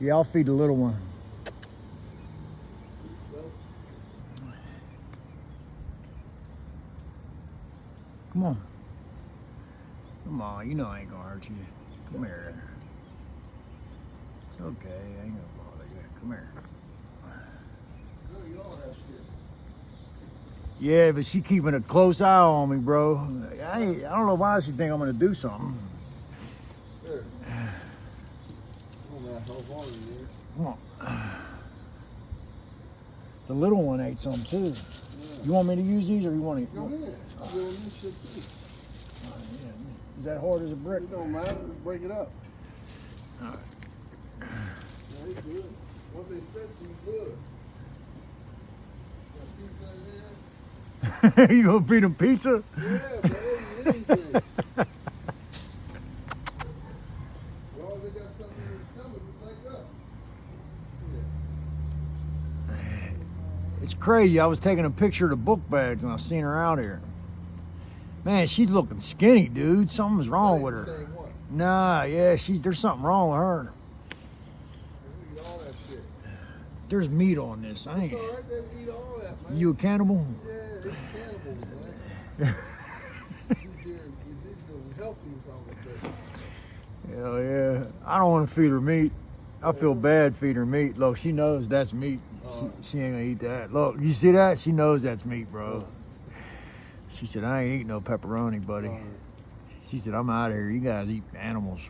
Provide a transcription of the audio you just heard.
Yeah, I'll feed the little one. Come on. Come on, you know I ain't gonna hurt you. Come here. It's okay, I ain't gonna bother you. Come here. Yeah, but she keeping a close eye on me, bro. I don't know why she think I'm gonna do something. There. Come on. The little one ate some too. Yeah. You want me to use these or you want to? Go ahead. I'm doing this shit too. Is that hard as a brick? It don't matter. Just break it up. All right. Yeah, he's good. Once they stretch, he's good. You gonna feed him pizza? Yeah, but anything. As long as they got something in their stomach to take up. It's crazy. I was taking a picture of the book bags and I seen her out here. Man, she's looking skinny, dude. Something's wrong with her. Same one. Nah, yeah, there's something wrong with her. They eat all that shit. There's meat on this. I ain't. It's all right. They eat all that, man. You a cannibal? Yeah, it's cannibals, man. You're healthy something. Hell yeah. I don't want to feed her meat. I feel bad feeding her meat. Look, she knows that's meat. She ain't gonna eat that. Look, you see that? She knows that's meat, bro. She said, I ain't eating no pepperoni, buddy. She said, I'm out of here. You guys eat animals.